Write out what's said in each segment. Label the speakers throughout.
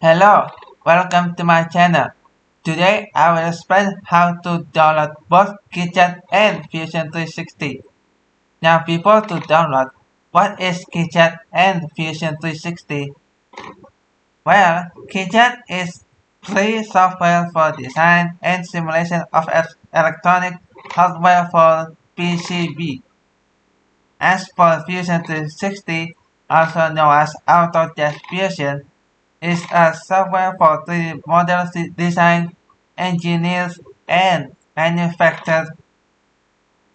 Speaker 1: Hello, welcome to my channel. Today I will explain how to download both Kicad and Fusion 360. Now before to download, what is Kicad and Fusion 360? Well, Kicad is free software for design and simulation of electronic hardware for PCB. As for Fusion 360, also known as Autodesk Fusion, is a software for 3D model design, engineers, and manufacturers.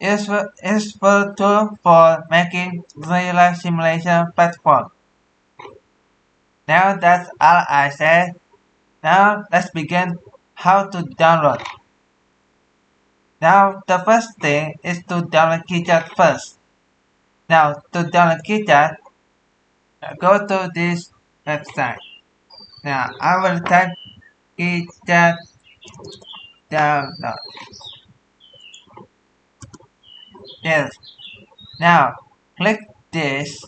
Speaker 1: Useful tool for making real-life simulation platform. Now that's all I said. Now let's begin how to download. Now the first thing is to download Kicad first. Now to download Kicad, go to this website. Now I will type Kicad download. Yes. Now click this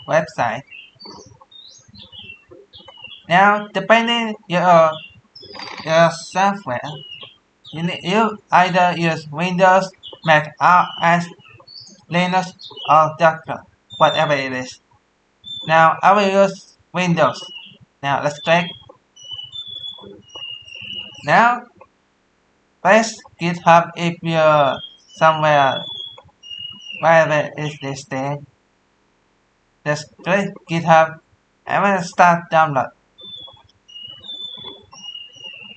Speaker 1: website. Now depending your software, you either use Windows, Mac OS, Linux, or Docker, whatever it is. Now I will use Windows. Now let's click. Now press GitHub if you're somewhere wherever is this thing. Just click GitHub and we'll start download.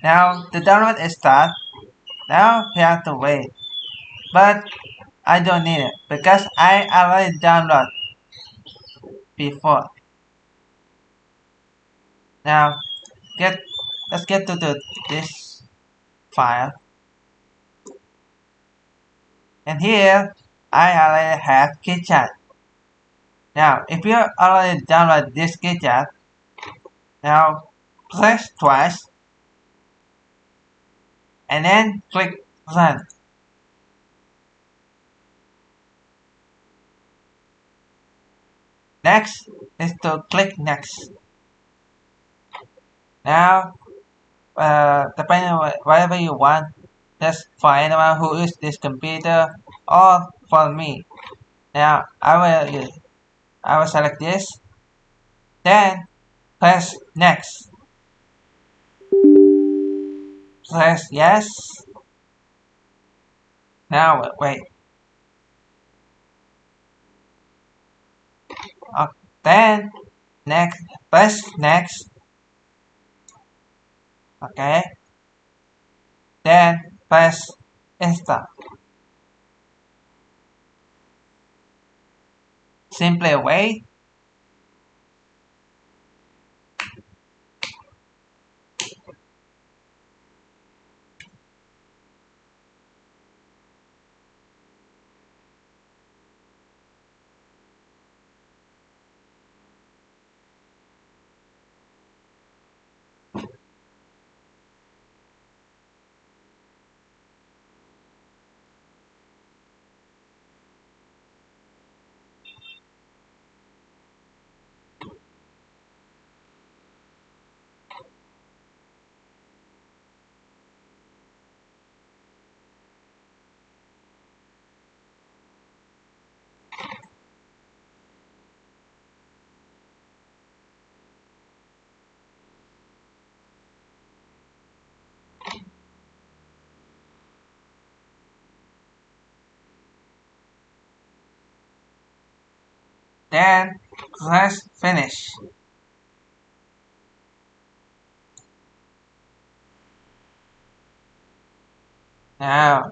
Speaker 1: Now the download is start. Now you have to wait. But I don't need it because I already downloaded before. Now let's get to this file. And here I already have Kicad. Now if you already downloaded this Kicad, now press twice and then click run. Next is to click next. Now depending on whatever you want, just for anyone who uses this computer or for me. Now I will select this, then press next. Press yes. Now wait. Then next, press next. Okay. Then press install. Simply wait. Then press finish. Now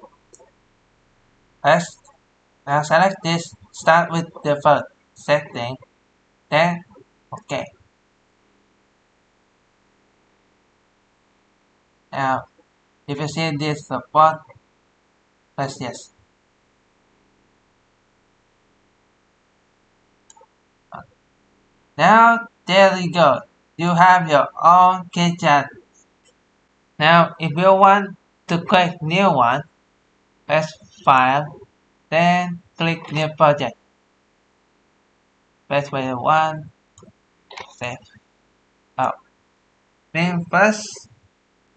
Speaker 1: select this, start with default setting, then OK. Now if you see this support, press yes. Now there you go. You have your own Kicad. Now if you want to create new one, press file, then click new project. Press where you want, save. up. Then first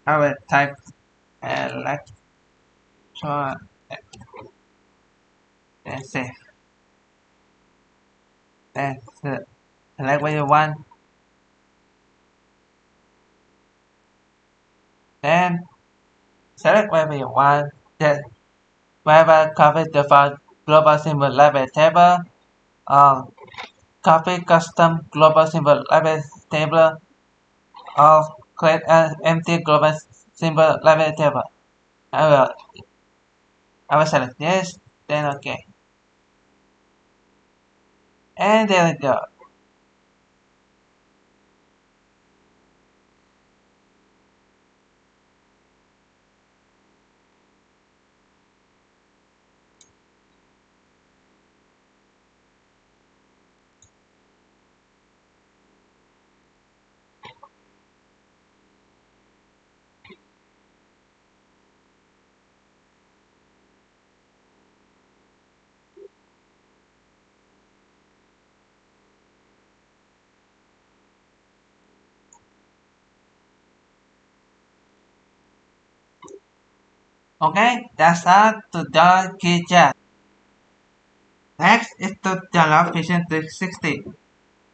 Speaker 1: I will type electron, then save. Then select what you want. Then select whatever you want. Just whatever copy default global symbol label table, copy custom global symbol label table, or create an empty global symbol label table. I will I will select this, then OK. And there we go. Okay, that's all to download Kicad. Next is to download Fusion 360.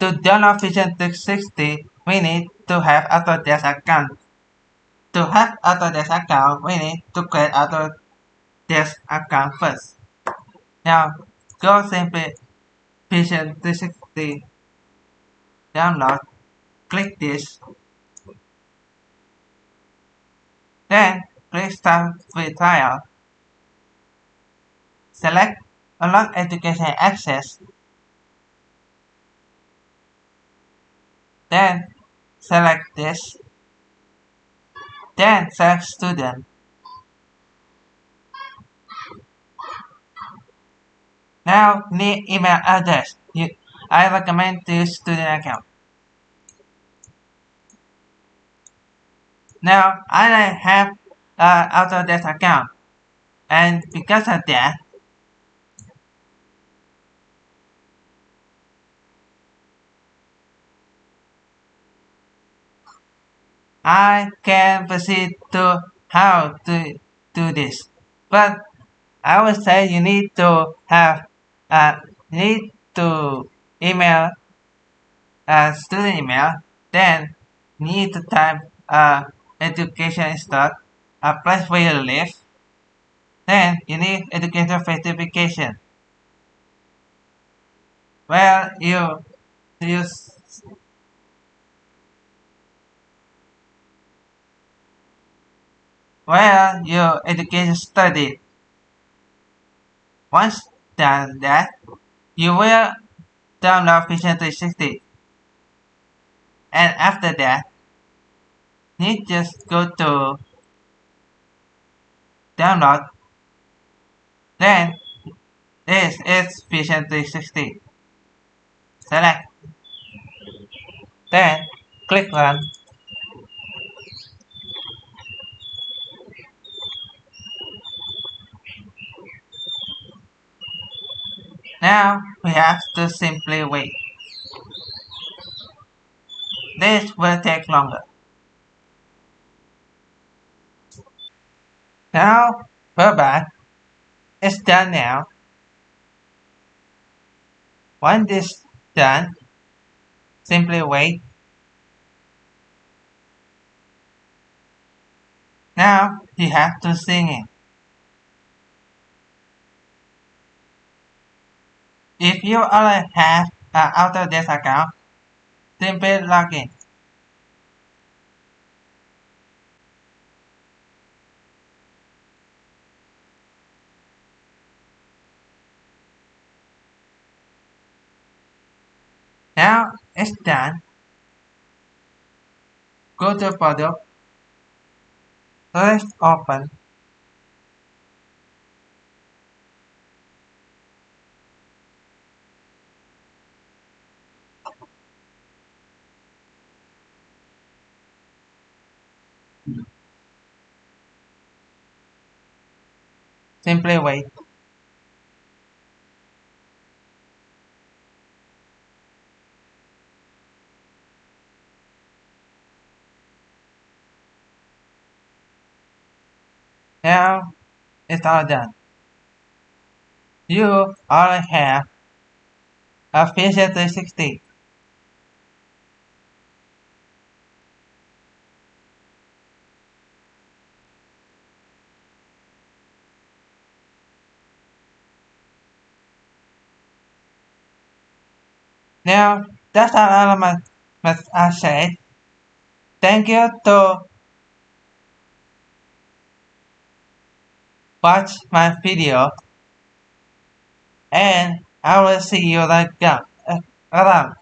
Speaker 1: To download Fusion 360, we need to have Autodesk account. To have Autodesk account, we need to create Autodesk account first. Now, go simply Fusion 360 download, click this, then click Start Free Trial. Select Unlock Education Access, then select this, then select Student. Now need email address. I recommend to use student account. Now I have Autodesk account, and because of that, I can proceed to how to do this. But I would say you need to have need to email student email, then need to type education start, a place where you live, then you need education certification. Well, you use where your education study. Once done that, you will download Vision 360. And after that, you just go to download. Then this is Vision 360. Select. Then click run. Now we have to simply wait. This will take longer. Now we're back. It's done now. Once this done, simply wait. Now you have to sing it. If you already have an Autodesk account, simply log in. Now it's done. Go to product, first open, simply wait. Now it's all done. You already have a Fusion 360. Now that's all of my I said. Thank you to watch my video, and I will see you around.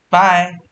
Speaker 1: Bye.